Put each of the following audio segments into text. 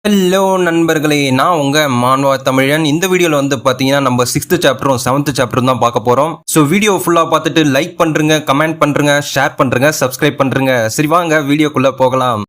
Hello நண்பர்களே, நான் உங்க மான்வா தமிழன். இந்த வீடியோல வந்து பாத்தீங்கன்னா நம்ம 6th சாப்டரும் 7th சாப்டரும் தான் பார்க்க போறோம். ஸோ வீடியோ ஃபுல்லா பார்த்துட்டு லைக் பண்றீங்க, கமெண்ட் பண்றீங்க, ஷேர் பண்றீங்க, சப்ஸ்கிரைப் பண்றீங்க. சரி வாங்க வீடியோக்குள்ள போகலாம்.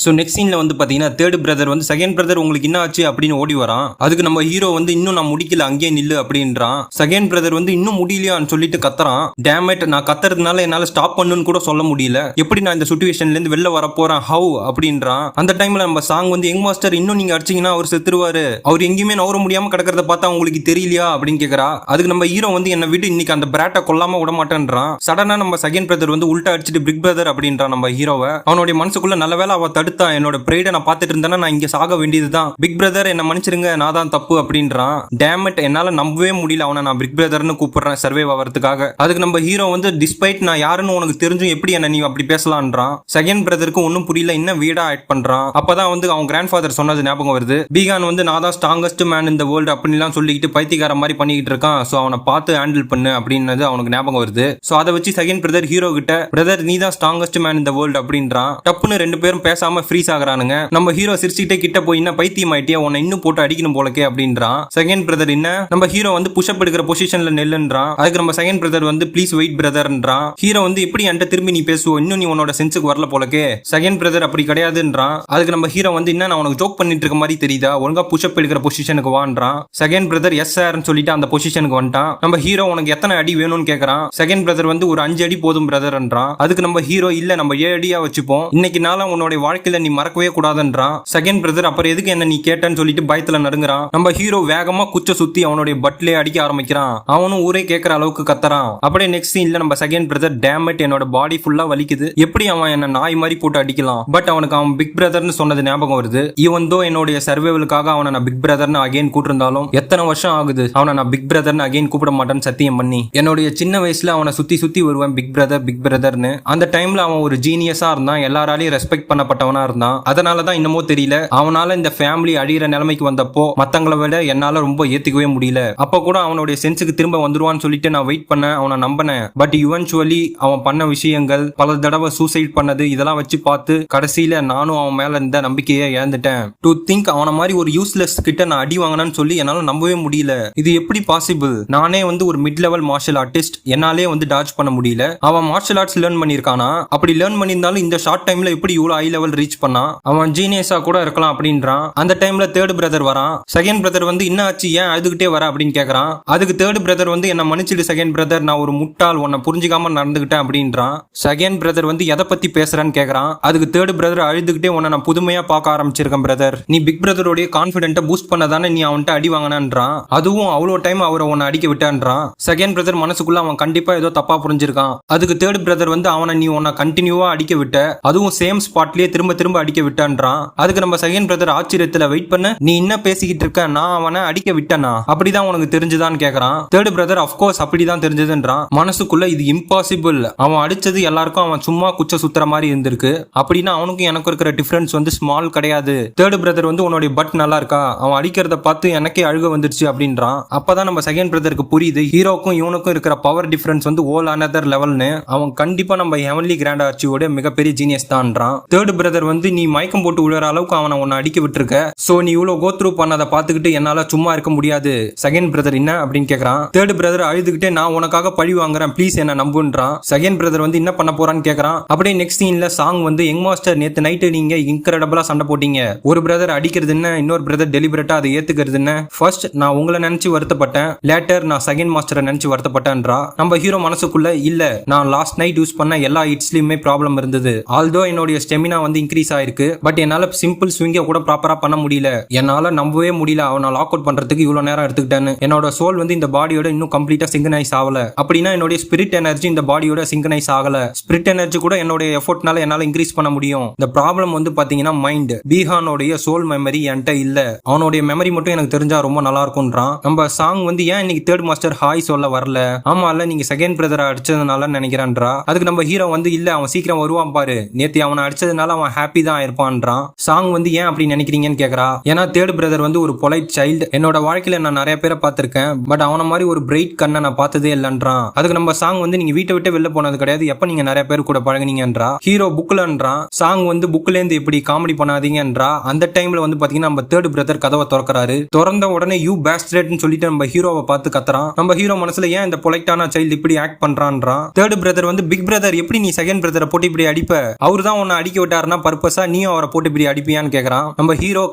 ஸோ நெக்ஸ்ட் சீனில் வந்து பார்த்தீங்கன்னா தேர்ட் பிரதர் வந்து செகண்ட் பிரதர் உங்களுக்கு என்ன ஆச்சு அப்படின்னு ஓடி வரான். அதுக்கு நம்ம ஹீரோ வந்து இன்னும் நான் முடிக்கல, அங்கேயே நில்லு அப்படின்றான். செகண்ட் பிரதர் வந்து இன்னும் முடியலையான்னு சொல்லிட்டு கத்துறான். டேமேட், நான் கத்துறதுனால என்னால் ஸ்டாப் பண்ணுன்னு கூட சொல்ல முடியல, எப்படி நான் இந்த சுச்சுவேஷன்லேருந்து வெளில வர போறேன், ஹவு அப்படின்றான். அந்த டைம்ல நம்ம சாங் வந்து யங் மாஸ்டர் இன்னும் நீங்க அடிச்சிங்கன்னா அவர் செத்துருவாரு, அவர் எங்கேயுமே நவர முடியாம கிடக்கிறத பார்த்தா உங்களுக்கு தெரியலையா அப்படின்னு கேட்கறா. அதுக்கு நம்ம ஹீரோ வந்து என்னை விட்டு இன்னைக்கு அந்த பிராட்டை கொல்லாம விட மாட்டேன்றான். சடனா நம்ம செகண்ட் பிரதர் வந்து உல்ட்டா அடிச்சுட்டு பிக் பிரதர் அப்படின்றான் நம்ம ஹீரோவை. அவனுடைய மனசுக்குள்ள நல்ல வேலை அவ தடுத்தா, என்னோட பிரைட நான் பார்த்துட்டு இருந்தேன்னா நான் இங்க சாக வேண்டியதுதான், பிக் பிரதர் என்ன மன்னிச்சிருங்க, நான் தான் தப்பு அப்படின்றான். டேமட், என்னால நம்பவே முடியல அவனை நான் பிக் பிரதர்னு கூப்பிடுறேன் சர்வைவ் ஆகிறதுக்காக. அதுக்கு நம்ம ஹீரோ வந்து டிஸ்பைட் நான் யாருன்னு உனக்கு தெரிஞ்சும் எப்படி என்ன நீ அப்படி பேசலான்றான். செகண்ட் பிரதருக்கு ஒன்னும் புரியல, இன்னும் வீடா ஆக்ட் பண்றான். அப்பதான் வந்து அவன் கிராண்ட் ஃபாதர் சொன்னது ஞாபகம் வருது. பீகான் வந்து நான் தான் ஸ்ட்ராங்கஸ்ட் மேன் இந்த வேர்ல்டு அப்படின்லாம் சொல்லிக்கிட்டு பைத்தியக்கார மாதிரி பண்ணிக்கிட்டு இருக்கான். சோ அவனை பார்த்து ஹேண்டில் பண்ணு அப்படின்னது அவனுக்கு ஞாபகம் வருது. சோ அதை வச்சு செகண்ட் பிரதர் ஹீரோ கிட்ட பிரதர் நீ தான் ஸ்ட்ராங்கஸ்ட் மேன் இந்த வேர்ல்டு அப்படின்றான். டப்புன்னு ரெண்டு பேரும் பேசாம ஃப்ரீஸ் ஆகுறானுங்க. நம்ம ஹீரோ சிரிச்சுக்கிட்டே கிட்ட போய் என்ன பைத்தியம் ஆயிட்டியா, உன்னை இன்னும் போட்டு அடிக்கணும் போலக்கே அப்படின்றான். செகண்ட் பிரதர் என்ன நம்ம ஹீரோ வந்து புஷ்அப் எடுக்கிற பொசிஷன்ல நெல்லுன்றான். அதுக்கு நம்ம செகண்ட் பிரதர் வந்து ப்ளீஸ் வெயிட் பிரதர்ன்றான். ஹீரோ வந்து எப்படி என்கிட்ட திரும்பி நீ பேசுவோம், இன்னும் நீ உன்னோட சென்ஸுக்கு வரல போலக்கே. செகண்ட் பிரதர் அப்படி கிடையாதுன்றான். அதுக்கு நம்ம ஹீரோ வந்து என்ன நான் உனக்கு ஜோக் பண்ணிட்டு இருக்க மாதிரி தெரியுதா, ஒழுங்கா புஷ்அப் எடுக்கிற பொசிஷனுக்கு வான்றான். செகண்ட் பிரதர் எஸ் சார்னு சொல்லிட்டு அந்த பொசிஷனுக்கு வந்துட்டான். நம்ம ஹீரோ உனக்கு எத்தனை அடி வேணும்னு கேட்கறான். செகண்ட் பிரதர் வந்து ஒரு 5 அடி போதும் பிரதர்ன்றான். அதுக்கு நம்ம ஹீரோ இல்ல நம்ம 7 அடியா வச்சுப்போம், இன்னைக்கு நாள உன்னோட வாழ்க்கையில நீ மறக்கவே கூடாதுன்றான். செகண்ட் பிரதர் அப்புறம் எதுக்கு என்ன நீ கேட்டன்னு சொல்லிட்டு பயத்துல நடுங்குறான். நம்ம ஹீரோ வேகமா குச்ச சுத்தி அவனுடைய பட்லே அடிக்க ஆரம்பிக்கிறான். அவனும் ஊரே கேட்கற அளவுக்கு கத்துறான். அப்படியே நெக்ஸ்ட் சீன்ல நம்ம செகண்ட் பிரதர் டேமேட், என்னோட பாடி ஃபுல்லா வலிக்குது, எப்படி அவன் என்ன நாய் மாதிரி போட்டு அடிக்கலாம், பட் அவனுக்கு அவன் பிக் பிரதர்னு சொன்னது ஞாபகம் வருது. ஈவன் தோ என்னுடைய சர்வைவலுக்காக அவனை நான் பிக் பிரதர்னு அகைன் கூட்டிருந்தாலும் எத்தனை வருஷம் ஆகுது அவனை நான் பிக் பிரதர்னு அகைன் கூப்பிட மாட்டேன்னு சத்தியம் பண்ணி என்னுடைய சின்ன வயசுல அவனை சுத்தி சுத்தி வருவேன் பிக் பிரதர் பிக் பிரதர்னு. அந்த டைம்ல அவன் ஒரு ஜீனியஸா இருந்தான், எல்லாராலையும் ரெஸ்பெக்ட் பண்ணப்பட்டவனா இருந்தான். அதனாலதான் இன்னமும் தெரியல அவனால இந்த ஃபேமிலி அழிகிற நிலைமைக்கு வந்தப்போ மத்தவங்களை விட என்னால ரொம்ப ஏத்துக்கவே முடியல. அப்ப கூட அவனுடைய சென்ஸுக்கு திரும்ப வந்துருவான்னு சொல்லிட்டு நான் வெயிட் பண்ண அவனை நம்பினேன். பட் இவென்ச்சுவலி அவன் பண்ண விஷயங்கள், பல தடவை சூசைட் பண்ணது, இதெல்லாம் வச்சு பார்த்து கடைசியில நானும் அவன் மேல இருந்த நம்பிக்கையை இழந்துட்டேன். டு திங்க் அவனை மாதிரி ஒரு யூஸ்லெஸ் கிட்ட நான் அடி வாங்கினேன்னு சொல்லி என்னால நம்பவே முடியல. இது எப்படி பாசிபிள்? நானே வந்து ஒரு மிட் லெவல் மார்ஷல் ஆர்டிஸ்ட், என்னாலே வந்து டாஜ் பண்ண முடியல. அவன் மார்ஷல் ஆர்ட்ஸ் லேர்ன் பண்ணிருக்கானா? அப்படி லேர்ன் பண்ணியிருந்தாலும் இந்த ஷார்ட் டைம்ல எப்படி இவ்வளவு ஹை லெவல் ரீச் பண்ணா? அவன் ஜீனியஸா கூட இருக்கலாம் அப்படின்றான். அந்த டைம்ல தேர்ட் பிரதர் வரான். செகண்ட் பிரதர் வந்து என்ன ஆச்சு, ஏன் அழுதுகிட்டே வர அப்படின்னு கேக்குறான். அதுக்கு தேர்ட் பிரதர் வந்து என்ன மன்னிச்சிடு செகண்ட் பிரதர், நான் ஒரு முட்டாள், உன்னை புரிஞ்சுக்காம நடந்துகிட்டேன் அப்படின்றான். செகண்ட் பிரதர் வந்து எதை பத்தி பேசுறான்னு கேக்குறான். அதுக்கு தேர்ட் பிரதர் அழுதுகிட்டே உன்னை நான் புதுமையா பார்க்க ஆரம்பிச்சிருக்கேன் பிரதர், நீ பிக் பிரதரோடைய கான்பிடென்ட்டை பூஸ்ட் பண்ணதானே நீ அவன்கிட்ட அடி வாங்கினான்றான். அதுவும் அவ்வளோ டைம் அவரை உன்னை அடிக்க விட்டான்றான். செகண்ட் பிரதர் மனசுக்குள்ள அவன் கண்டிப்பா ஏதோ தப்பா புரிஞ்சிருக்கான். அதுக்கு தேர்ட் பிரதர் வந்து அவனை நீ உன்னை கண்டினியூவா அடிக்க விட்ட, அதுவும் சேம் ஸ்பாட்லயே திரும்ப திரும்ப அடிக்க விட்டான்றான். அதுக்கு நம்ம செகண்ட் பிரதர் ஆச்சரியத்துல வெயிட் பண்ண, நீ என்ன பேசிக்கிட்டு இருக்க, நான் அவனை அடிக்க விட்டனா, அப்படிதான் உனக்கு தெரிஞ்சுதான்னு கேக்குறான். தேர்ட் பிரதர் அஃப்கோர்ஸ் அப்படிதான் தெரிஞ்சதுன்றான். மனசுக்குள்ள இது இம்பாசிபிள், அவன் அடிச்சது எல்லாருக்கும் அவன் சும்மா குச்ச சுத்துற மாதிரி இருந்திருக்கு, அப்படின்னா அவனுக்கும் எனக்கு இருக்கிற டிஃபரன்ஸ் வந்து ஸ்மால் கிடையாது. தேர்ட் பிரதர் வந்து உன்னுடைய பட் நல்லா இருக்கா, அவன் அடிக்கிறத பார்த்து எனக்கே அழுக வந்துருச்சு அப்படின்றான். அப்பதான் நம்ம செகண்ட் பிரதருக்கு புரியுது ஹீரோக்கும் இவனுக்கும் இருக்கிற பவர் டிஃபரன்ஸ் வந்து ஓல் அனதர் லெவல்னு. அவன் கண்டிப்பா நம்ம ஹெவன்லி கிராண்ட் ஆர்ச்சியோட மிகப்பெரிய ஜீனியஸ் தான்றான். தேர்ட் பிரதர் வந்து நீ மயக்கம் போட்டு விழுற அளவுக்கு அவனை உன்னை அடிக்க விட்டுருக்க, சோ நீ இவ்வளவு கோ த்ரூ பண்ணதை பார்த்துக்கிட்டு என்னால சும்மா இருக்க முடியாது. செகண்ட் பிரதர் என்ன அப்படின்னு கேக்குறான். தேர்ட் பிரதர் அழுதுகிட்டே நான் உனக்காக பழி வாங்குறேன், ப்ளீஸ் என்ன நம்புன்றான். செகண்ட் பிரதர் வந்து என்ன பண்ண போறான்னு கேக்குறான். அப்படியே நெக்ஸ்ட் சீன்ல சாங் வந்து யங் மாஸ்டர் நேத்து நைட்டு நீங்க இன்கிரெடிபிளா சண்டை போட்டீங்க, ஒரு பிரதர் அடிக்கிறது என்ன, இன்னொரு பிரதர் டெலிபரேட்டா அதை ஏத்துக்கிறது என்ன, ஃபர்ஸ்ட் நான் உங்களை நினைச்சு வருத்தப்பட்டேன், லேட்டர் நான் செகண்ட் மாஸ்டரை நினைச்சு வருத்தப்பட்டேன்றா. நம்ம ஹீரோ மனசுக்குள்ள இல்ல நான் லாஸ்ட் நைட் யூஸ் பண்ண எல்லா ஹிட்ஸ்லயுமே ப்ராப்ளம் இருந்தது, ஆல்தோ என்னுடைய ஸ்டெமினா வந்து இன்க்ரீஸ் ஆயிருக்கு, பட் என்னால சிம்பிள் ஸ்விங்க கூட ப்ராப்பரா பண்ண முடியல, என்னால நம்பவே முடியல அவனை லாக் அவுட் பண்றதுக்கு இவ்வளவு நேரம் எடுத்துக்கிட்டேன்னு. என்னோட சோல் வந்து இந்த பாடியோட இன்னும் கம்ப்ளீட்டா சிங்கனைஸ் ஆகல, அப்படின்னா என்னோட ஸ்பிரிட் எனர்ஜி இந்த பாடியோட சிங்கனைஸ் ஆகல, ஸ்பிரிட் எனர்ஜி கூட என்னோட எஃபோர்ட்னால என்னால இன்க்ரீஸ் பண்ண முடியும். இந்த ப்ராப்ளம் வந்து பாத்தீங்கன்னா மைண்ட், பீகானோடைய சோல் மெமரி என்கிட்ட இல்ல, அவனுடைய மெமரி மட்டும் எனக்கு தெரிஞ்சா ரொம்ப நல்லா இருக்கும்ன்றான். நம்ம சாங் வந்து ஏன் இன்னைக்கு தேர்ட் மாஸ்டர் ஹாய் சொல்ல வரல, ஆமா இல்ல நீங்க செகண்ட் பிரதர் அடிச்சதுனால நினைக்கிறான்றா. அதுக்கு நம்ம ஹீரோ வந்து இல்ல அவன் சீக்கிரம் வருவான் பாரு, நேத்து அவனை அடிச்சதுனால அவன் ஹாப்பி தான் இருப்பான்றான். சாங் வந்து ஏன் அப்படி நினைக்கிறீங்கன்னு கேக்குறா. ஏன்னா தேர்ட் பிரதர் வந்து ஒரு பொலைட் சைல்டு. என்னோட வாழ்க்கையில நான் நிறைய பேரை பார்த்திருக்கேன், பட் அவன மாதிரி ஒரு பிரைட் கண்ணை நான் பார்த்ததே இல்லைன்றான். அதுக்கு நம்ம சாங் வந்து நீங்க வீட்டை விட்டு வெளில போனது கிடையாது, எப்ப நீங்க நிறைய பேர் கூட பழகினீங்கன்றா. ஹீரோ புக்லன்றான். சாங் வந்து புக்ல இருந்து இப்படி காமெடி பண்ணாதீங்கன்றா. அந்த டைம்ல வந்து பாத்தீங்கன்னா நம்ம தேர்ட் பிரதர் கதவை திறக்கிறாரு. திறந்த உடனே யூ பேஸ்ட்ரேட்னு சொல்லிட்டு நம்ம ஹீரோவை பார்த்து கத்துறான். நம்ம ஹீரோ மனசுல ஏன் இந்த பொலைட்டான சைல்டு இப்படி ஆக்ட் பண்றான்றான். தேர்ட் பிரதர் வந்து பிக் பிரதர் எப்படி நீ செகண்ட் பிரதரை போட்டு இப்படி அடிப்ப, அவரு தான் உன்னை அடிக்க விட்டாருன்னா பர்பஸா நீயும் அவரை போட்டு இப்படி அடிப்பியான்னு கேக்குறான். நம்ம ஹீரோ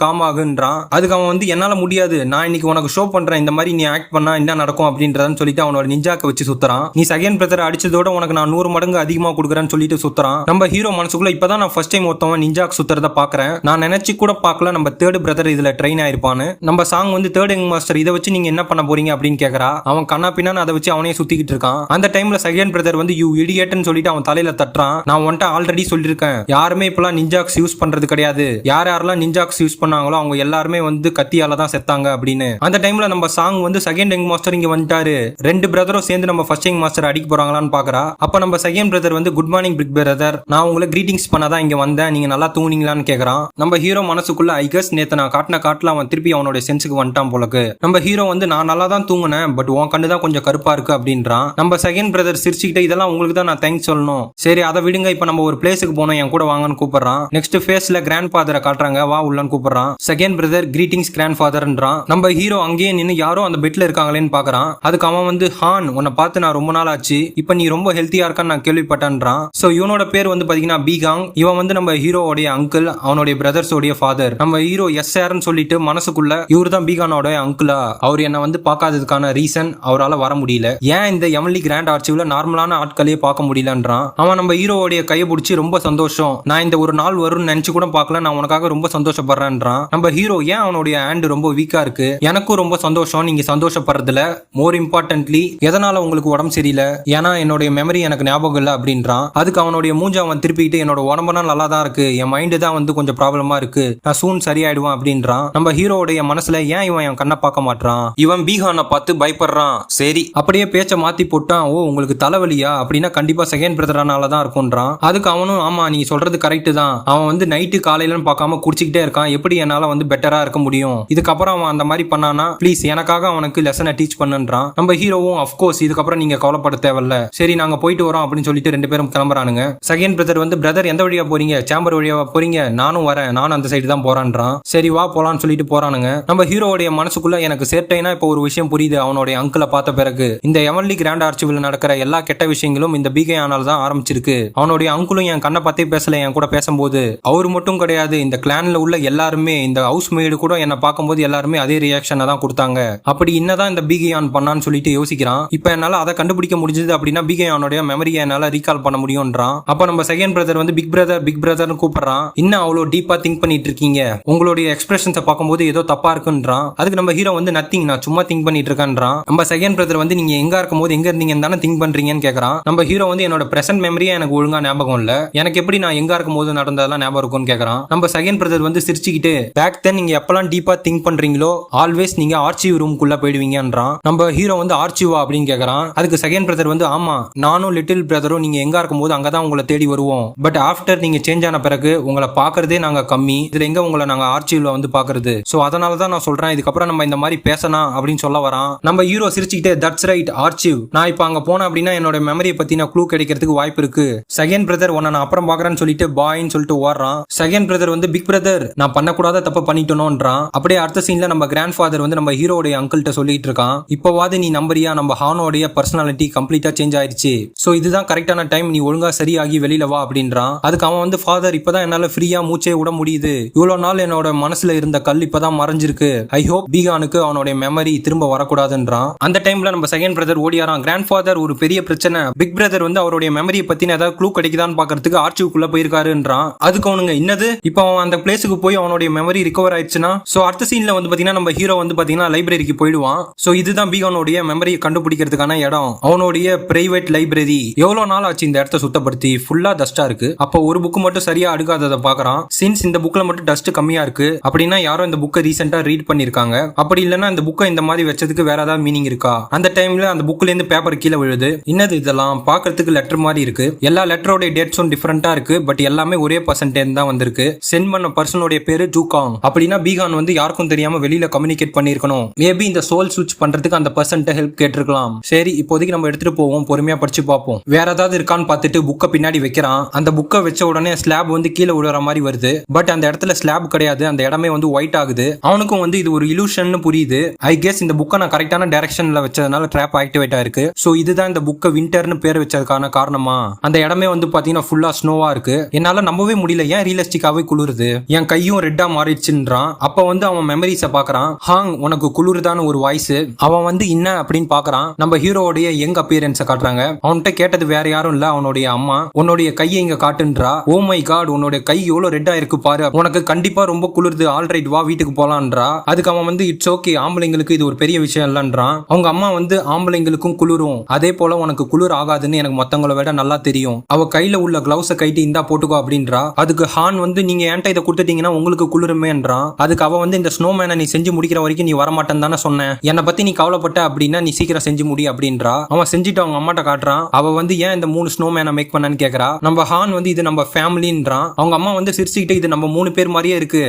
காமாகுன்றான். அதுக்கு அவன் வந்து என்னால முடியாது, நான் இன்னைக்கு உனக்கு ஷோ பண்றேன், இந்த மாதிரி நீ ஆக்ட் பண்ணா என்ன நடக்கும் அப்படின்றதுன்னு சொல்லிட்டு அவனோட நிஞ்சாக்க வச்சு சுத்துறான். நீ செகண்ட் பிரதர் அடிச்சதோட உனக்கு நான் 100 மடங்கு அதிகமா கொடுக்குறேன்னு சொல்லிட்டு சுத்துறான். நம்ம ஹீரோ மனசுக்குள்ள இப்பதான் நான் ஃபர்ஸ்ட் டைம் ஒருத்தவன் நிஞ்சாக் சுத்துறத பாக்குறேன், நான் நினைச்சு கூட பார்க்கல நம்ம தேர்ட் பிரதர் இதுல ட்ரெயின் ஆயிருப்பான்னு. நம்ம சாங் வந்து தேர்ட் யங் மாஸ்டர் இதை வச்சு நீங்க என்ன பண்ண போறீங்க அப்படின்னு கேக்குறா. அவன் கண்ணா பின்னான்னு அதை வச்சு அவனே சுத்திக்கிட்டு இருக்கான். அந்த டைம்ல செகண்ட் பிரதர் வந்து யூ இடியட்னு சொல்லிட்டு அவன் தலையில தட்டுறான். நான் உன்ட்ட ஆல்ரெடி சொல்லிருக்கேன், யாருமே இப்பெல்லாம் நிஞ்சாக்ஸ் யூஸ் பண்றது கிடையாது, யாரெல்லாம் நிஞ்சாக்ஸ் யூஸ் பண்ணாங்களோ அவங்க எல்லாருமே வந்து கத்தியால தான் செத்தாங்க அப்படின்னு. அந்த டைம்ல நம்ம சாங் வந்து செகண்ட் யங் மாஸ்டர் இங்க வந்துட்டாரு, 2 பிரதரும் சேர்ந்து நம்ம ஃபர்ஸ்ட் யங் மாஸ்டர் அடிக்க போறாங்களான்னு பாக்குறா. அப்ப நம்ம செகண்ட் பிரதர் வந்து குட் மார்னிங் பிக் பிரதர், நான் உங்களை கிரீட்டிங்ஸ் பண்ணாதான் இங்க வந்தேன், நீங்க நல்லா தூங்குனீங்களான்னு கேக்குறான். நம்ம ஹீரோ மனசுக்குள்ள ஐ கெஸ் நேத்து நான் காட்டின காட்டுல அவன் திருப்பி அவனோட சென்ஸுக்கு வந்துட்டான் போலக்கு. நம்ம ஹீரோ வந்து நான் நல்லா தான் தூங்குனேன், பட் உன் கண்ணு தான் கொஞ்சம் கருப்பா இருக்கு அப்படின்றான். நம்ம செகண்ட் பிரதர் சிரிச்சுக்கிட்டு இதெல்லாம் உங்களுக்கு தான் நான் தேங்க்ஸ் சொல்லணும், சரி அதை விடுங்க, இப்ப நம்ம ஒரு பிளேஸுக்கு போனோம், என் கூட வாங்கன்னு கூப்பிடுறான். நெக்ஸ்ட் ஃபேஸ்ல கிராண்ட் ஃபாதரை காட்டுறாங்க, வா உள்ளன்னு கூப்பிடுறான். செகண்ட் பிரதர் கிரீட்டிங்ஸ் கிராண்ட் ஃபாதர்ன்றான். நம்ம ஹீரோ அங்கேயே நின்று யாரோ அந்த பெட்ல இருக்காங்களேன்னு பாக்குறான். அதுக்கு அவன் வந்து ஹான், உன்னை பார்த்து நான் ரொம்ப நாள் ஆச்சு, இப்ப நீ ரொம்ப ஹெல்த்தியா இருக்கான்னு நான் கேள்விப்பட்டேன்றான். சோ இவனோட பேர் வந்து பாத்தீங்கன்னா பீகாங். இவன் வந்து நம்ம ஹீரோடைய அங்கிள், அவனுடைய பிரதர்ஸோடைய ஃபாதர். நம்ம ஹீரோ எஸ்ஆர்னு சொல்லிட்டு மனசுக்குள்ள இவர் தான் பீகானோட அங்கிளா, அவர் என்ன வந்து பார்க்காததுக்கான ரீசன் அவரால் வர முடியல, ஏன் இந்த எம்எல்ஏ கிராண்ட் ஆர்ச்சிவ்ல நார்மலான ஆட்களையே பார்க்க முடியலன்றான். அவன் நம்ம ஹீரோடைய கையை பிடிச்சி ரொம்ப சந்தோஷம், நான் இந்த ஒரு நாள் வரும்னு நினைச்சு கூட பார்க்கல, நான் உனக்காக ரொம்ப சந்தோஷப்படுறேன்றான். நம்ம ஹீரோ ஏன் அவனுடைய ஹேண்ட் ரொம்ப வீக்கா இருக்கு, எனக்கும் ரொம்ப சந்தோஷம் நீங்க சந்தோஷப்படுறதுல, மோர் இம்பார்ட்டன்ட்லி எதனால உங்களுக்கு உடம்பு சரியில்லை, ஏன்னா என்னுடைய மெமரி எனக்கு ஞாபகம் இல்லை அப்படின்றான். அதுக்கு அவனுடைய மூஞ்ச அவன் திருப்பிட்டு என்னோட உடம்புனா நல்லா தான் இருக்கு, என் மைண்டு தான் வந்து கொஞ்சம் ப்ராப்ளமா இருக்கு, நான் சூன் சரியாயிடுவான் அப்படின்றான். நம்ம ஹீரோடைய மனசுல ஏன் இவன் என் கண்ணை பார்க்க மாட்டான், இவன் பீகானை பார்த்து பயப்படுறான். சரி அப்படியே பேச்ச மாத்தி போட்டான். ஓ உங்களுக்கு தலைவலியா அப்படின்னா கண்டிப்பா செகண்ட் பிரதரானால தான் இருக்கும்ன்றான். அதுக்கு அவனும் ஆமா நீ சொல்றது கரெக்ட் தான், அவன் வந்து நைட்டு காலையிலன்னு பார்க்காம குடிச்சிக்கிட்டே இருக்கான், எப்படி என்னால வந்து பெட்டரா இருக்க முடியும், இதுக்கப்புறம் அவன் அந்த மாதிரி பண்ணானா ப்ளீஸ் எனக்காக அவனுக்கு லெசனை டீச் பண்ணுன்றான். நம்ம ஹீரோவும் அஃப்கோர்ஸ் இதுக்கப்புறம் நீங்க கவலைப்பட தேவையில்ல, சரி நாங்க போயிட்டு வரோம் அப்படின்னு சொல்லிட்டு 2 பேரும் கிளம்புறானுங்க. செகண்ட் பிரதர் வந்து பிரதர் எந்த வழியா போறீங்க, சேம்பர் வழியா போறீங்க, நானும் வரேன், நானும் அந்த சைடு தான் போறான்றான். சரி வா போலான்னு சொல்லிட்டு போறானுங்க. நம்ம ஹீரோடைய மனசுக்குள்ள எனக்கு சேர்த்தைனா இப்போ ஒரு விஷயம் புரியுது, அவனுடைய அங்கிளை பார்த்த பிறகு இந்த எம்எல்ஏ கிராண்ட் ஆர்ச்சிவில் நடக்கிற எல்லா கெட்ட விஷயங்களும் இந்த பீகையானால தான் ஆரம்பிச்சிருக்கு. அவனுடைய அங்குளும் என் கண்ணை பத்தே பேசல என் கூட பேசும்போது, அவரு மட்டும் கிடையாது இந்த கிளான்ல உள்ள எல்லாருமே, இந்த ஹவுஸ் மேடு கூட என்ன பார்க்கும்போது எல்லாருமே அதே ரியாக்ஷனை தான் கொடுத்தாங்க, அப்படி என்னதான் இந்த பீகையான் பண்ணான்னு சொல்லிட்டு யோசிக்கிறான். இப்போ என்னால அதை கண்டுபிடிக்க முடிஞ்சது அப்படின்னா பீகையானுடைய மெமரியை என்னால ரீகால் பண்ண முடியும்ன்றான். அப்ப நம்ம செகண்ட் பிரதர் வந்து பிக் பிரதர்னு கூப்பிடுறான். இன்னும் அவ்வளோ டீப்பா திங்க் பண்ணிட்டு இருக்கீங்க, உங்களுடைய எக்ஸ்பிரஷன்ஸை பார்க்கும்போது ஏதோ தப்பா இருக்குன்றான். அதுக்கு நம்ம ஹீரோ வந்து நத்திங், நான் சும்மா திங்க் பண்ணிட்டு இருக்கேன்றான். நம்ம செகண்ட் பிரதர் வந்து நீங்க எங்க இருக்கும் போது எங்க இருந்தீங்க தானே திங்க் பண்றீங்கன்னு கேக்குறான். நம்ம ஹீரோ வந்து என்னோட பிரசன்ட் மெமரியா எனக்கு ஒழுங்கா ஞாபகம் இல்ல, எனக்கு எப்படி நான் எங்க இருக்கும் போது நடந்ததெல்லாம் ஞாபகம் இருக்கும்னு கேக்குறான். நம்ம செகண்ட் பிரதர் வந்து சிரிச்சுக்கிட்டு பேக் தென் நீங்க எப்பெல்லாம் டீப்பா திங்க் பண்றீங்களோ ஆல்வேஸ் நீங்க ஆர்ச்சிவ் ரூம்குள்ள போயிடுவீங்கன்றான். நம்ம ஹீரோ வந்து ஆர்ச்சிவா அப்படின்னு கேக்குறான். அதுக்கு செகண்ட் பிரதர் வந்து ஆமா நானும் லிட்டில் பிரதரும் நீங்க எங்க இருக்கும் போது அங்கதான் உங்களை தேடி வருவோம், பட் ஆஃப்டர் நீங்க சேஞ்ச் ஆன பிறகு உங்களை பாக்குறதே நாங்க கம்மி, இதுல எங்க உங்களை நாங்க ஆர்ச்சிவ்ல வந்து பாக்குறது, சோ அதனாலதான் நான் சொல்றேன் இதுக்கப்புறம் நம்ம இந்த மாதிரி பேசணும் அப்படின்னு சொல்ல வரான். நம்ம ஹீரோ சிரிச்சுக்கிட்டே தட்ஸ் ரைட் ஆர்ச்சிவ், நான் இப்ப அங்க போனேன் அப்படின்னா என்னோட மெமரியை பத்தின க்ளூ கிடைக்கிறதுக்கு வாய்ப்பு இருக்கு. செகண்ட் பிரதர் உன்னை நான் அப்புறம் பாக்குறேன்னு சொல்லிட்டு பாய்ன்னு சொல்லிட்டு ஓடுறான். செகண்ட் பிரதர் வந்து பிக் பிரதர் நான் பண்ணக்கூடாத தப்ப பண்ணிட்டோன்றான். அப்படியே அடுத்த சீன்ல நம்ம கிராண்ட் ஃபாதர் வந்து நம்ம ஹீரோடைய அங்கிள்கிட்ட சொல்லிட்டு இருக்கான், இப்போவாது நீ நம்புறியா நம்ம ஹானோடைய பர்சனாலிட்டி கம்ப்ளீட்டா சேஞ்ச் ஆயிடுச்சு, சோ இதுதான் கரெக்டான டைம், நீ ஒழுங்கா சரியாகி வெளியில வா அப்படின்றான். அதுக்கு அவன் வந்து ஃபாதர் இப்பதான் என்னால ஃப்ரீயா மூச்சே விட முடியுது, இவ்வளவு நாள் என்னோட மனசுல இருந்த கல் இப்பதான் மறைஞ்சிருக்கு, ஐ ஹோப் பீகானுக்கு அவனுடைய மெமரி திரும்ப வரக்கூடாதுன்றான். அந்த டைம்ல நம்ம செகண்ட் பிரதர் ஓடியாரான். கிராண்ட் ஃபாதர் ஒரு பெரிய பிரச்சனை, பிக் பிரதர் வந்து அவருடைய மெமரியை பத்தின ஏதாவது க்ளூ கிடைக்குதான்னு பாக்கிறதுக்கு ஆர்ச்சிவுக்குள்ள போயிருக்காருன்றான். அதுக்கு அவனுங்க என்னது இப்போ அவன் அந்த பிளேஸுக்கு போய் அவனுடைய மெமரி ரிகவர் ஆயிடுச்சுன்னா, சோ அடுத்த சீன்ல வந்து பாத்தீங்கன்னா நம்ம ஹீரோ வந்து பாத்தீங்கன்னா லைப்ரரிக்கு போயிடுவான். சோ இதுதான் பீகானோடைய மெமரியை கண்டுபிடிக்கிறதுக்கான இடம், அவனுடைய பிரைவேட் லைப்ரரி. எவ்வளவு நாள் ஆச்சு இந்த இடத்த சுத்தப்படுத்தி, ஃபுல்லா டஸ்டா இருக்கு, அப்போ ஒரு புக் மட்டும் சரியா அடுக்காததை பாக்குறான். சின்ஸ் இந்த புக்ல மட்டும் டஸ்ட் கம்மியா இருக்கு அப்படின்னா யாரோ இந்த புக்கை ரீசெண்டா ரீட் பண்ணிருக்காங்க, அப்படி இல்லைன்னா இந்த புக்கை இந்த மாதிரி வச்சதுக்கு வேற ஏதாவது மீனிங் இருக்கா. அந்த டைம்ல அந்த புக்ல இருந்து பேப்பர் கீழே விழுது, என்னது இதெல்லாம் பாக்குறதுக்கு லெட்டர் மாதிரி இருக்கு, எல்லா லெட்டரோட டேட்ஸும் டிஃபரெண்டா இருக்கு, பட் எல்லாமே ஒரே பர்சன்டேஜ் தான் வந்திருக்கு. சென்ட் பண்ண பர்சனுடைய பேரு ஜூகாங். அப்படின்னா பீகான் வந்து யாருக்கும் தெரியாம வெளியில கம்யூனிகேட் பண்ணிருக்கணும். மேபி இந்த சோல் சுவிட்ச் பண்றதுக்கு அந்த பர்சன்ட்ட ஹெல்ப் கேட்டிருக்கலாம். சரி, இப்போதைக்கு நம்ம எடுத்துட்டு போவோம், பொறுமையா படிச்சு பார்ப்போம். வேற ஏதாவது இருக்கான்னு பார்த்துட்டு புக்கை பின்னாடி வைக்கிறான். அந்த புக்கை வச்ச உடனே ஸ்லாப் வந்து கீழே விழுற மாதிரி வருது. பட் அந்த இடத்துல ஸ்லாப் கிடையாது, அந்த இடமே வந்து ஒயிட் ஆகுது. அவனுக்கும் வந்து இது ஒரு இலூஷன் புரியுது. ஐ கெஸ் இந்த புக்கை நான் கரெக்டான டைரக்ஷன்ல வச்சதுனால ட்ராப் ஆக்டிவேட் ஆயிருக்கு. சோ இதுதான் இந்த புக்கை விண்டர்னு பேர் வச்சதுக்கான காரணமா. அந்த இடமே வந்து பாத்தீங்கன்னா ஃபுல்லா ஸ்னோவா இருக்கு. என்னால நம்பவே முடியல, ஏன் ரியலிஸ்டிக்காவே குளிருது, என் கையும் ரெட்டா மாறிடுச்சுன்றான். அப்ப வந்து அவன் மெமரிஸ பாக்குறான். ஹாங் உனக்கு குளிருதான்னு ஒரு வாய்ஸ். அவன் வந்து என்ன அப்படின்னு பாக்குறான். நம்ம ஹீரோடைய யங் அப்பியரன்ஸ காட்டுறாங்க. அவன்கிட்ட கேட்டது வேற யாரும் இல்ல, அவனுடைய அம்மா. உன்னுடைய கையை இங்க காட்டுன்றா. ஓ மை காட், உன்னுடைய கை எவ்வளவு ரெட்டா இருக்கு பாரு, உனக்கு கண்டிப்பா ரொம்ப குளிருது, ஆல்ரைட் வா வீட்டுக்கு போலான்றா. அதுக்கு அவன் வந்து இட்ஸ் ஓகே, ஆம்பளைங்களுக்கு இது ஒரு பெரிய விஷயம் இல்லன்றான். அவங்க அம்மா வந்து ஆம்பளைங்களுக்கும் குளிரும், அதே போல உனக்கு குளிர் ஆகாதுன்னு எனக்கு மத்தவங்கள விட நல்லா தெரியும். அவ கையில உள்ள கிளவுஸ கைட்டி இந்தா போட்டுக்கோ அப்படின்றா. அதுக்கு ஹான் வந்து நீங்க ஏன்ட்ட இதை கொடுத்துட்டீங்கன்னா உங்களுக்கு குளிருமேன்றான். அதுக்கு அவ வந்து இந்த ஸ்னோமேனை நீ செஞ்சு முடிக்கிற வரைக்கும் நீ வரமாட்டேன்னு தானே சொன்னேன், என்னை பத்தி நீ கவலைப்பட்ட அப்படின்னா நீ சீக்கிரம் செஞ்சு முடி அப்படின்றா. அவன் செஞ்சுட்டு அவங்க அம்மாட்ட காட்டுறான். அவ வந்து ஏன் இந்த 3 ஸ்னோமேனை மேக் பண்ணான்னு கேக்குறா. நம்ம ஹான் வந்து இது நம்ம ஃபேமிலின்றான். அவங்க அம்மா வந்து சிரிச்சுக்கிட்டு இது நம்ம 3 பேர் மாதிரியே இருக்கு,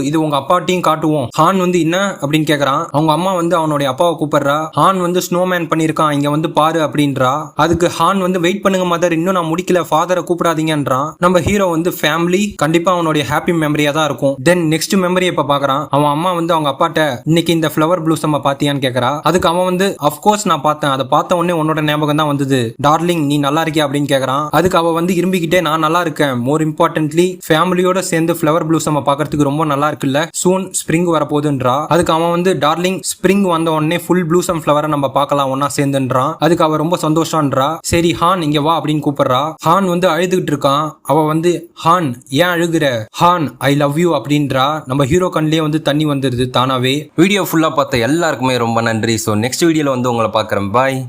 இது உங்க அப்பாட்டையும் காட்டுவோம். ஹான் வந்து என்ன அப்படின்னு கேக்குறான். அவங்க அம்மா வந்து அவனுடைய அப்பாவை கூப்பிடுறா. ஹான் வந்து ஸ்னோமேன் பண்ணிருக்கான், இங்க வந்து பாரு அப்படின்றா. அதுக்கு ஹான் வந்து வெயிட் பண்ணுங்க மதர், இன்னும் நான் முடிக்கல, ஃபாதரை கூப்பிடாதீங்கன்றான். நம்ம ஹீரோ வந்து ஃபேமிலி கண்டிப்பா அவனுடைய ஹாப்பி மெமரியா தான் இருக்கும். தென் நெக்ஸ்ட் மெமரி இப்ப பாக்குறான். அவன் அம்மா வந்து அவங்க அப்பாட்ட இன்னைக்கு இந்த ஃபிளவர் ப்ளூசம் பாத்தியான்னு கேக்குறா. அதுக்கு அவன் வந்து அப்கோர்ஸ் நான் பார்த்தேன், அதை பார்த்த உடனே உன்னோட ஞாபகம் தான் வந்தது, டார்லிங் நீ நல்லா இருக்கியா அப்படின்னு கேக்குறான். அதுக்கு அவ வந்து இரும்பிக்கிட்டே நான் நல்லா இருக்கேன், மோர் இம்பார்ட்டன்ட்லி ஃபேமிலியோட சேர்ந்து ஃபிளவர் ப்ளூசம் பாக்குறதுக்கு ரொம்ப நல்லா இருக்குல்ல, சூன் ஸ்ப்ரிங் வரப்போகுதுன்றா. அதுக்கு அவன் வந்து டார்லிங் ஸ்ப்ரிங் வந்த உடனே ஃபுல் ப்ளூசம் ஃபிளவரை நம்ம பார்க்கலாம் ஒன்னா சேர்ந்துன்றான். அதுக்கு அவ ரொம்ப சந்தோஷம்ன்றா. சரி ஹான் இங்க வா அப்படின்னு கூப்பிடுறா. ஹான் வந்து அழுதுகிட்டு இருக்கான். அவ வந்து ஹான் ஏன் அழுகுற, ஹான் ஐ லவ் யூ அப்படின்றா. நம்ம ஹீரோ கண்ணிலே வந்து தண்ணி வந்துருது தானாவே. வீடியோ ஃபுல்லா பார்த்த எல்லாருக்குமே ரொம்ப நன்றி. ஸோ நெக்ஸ்ட் வீடியோல வந்து உங்களை பார்க்குறேன். பாய்.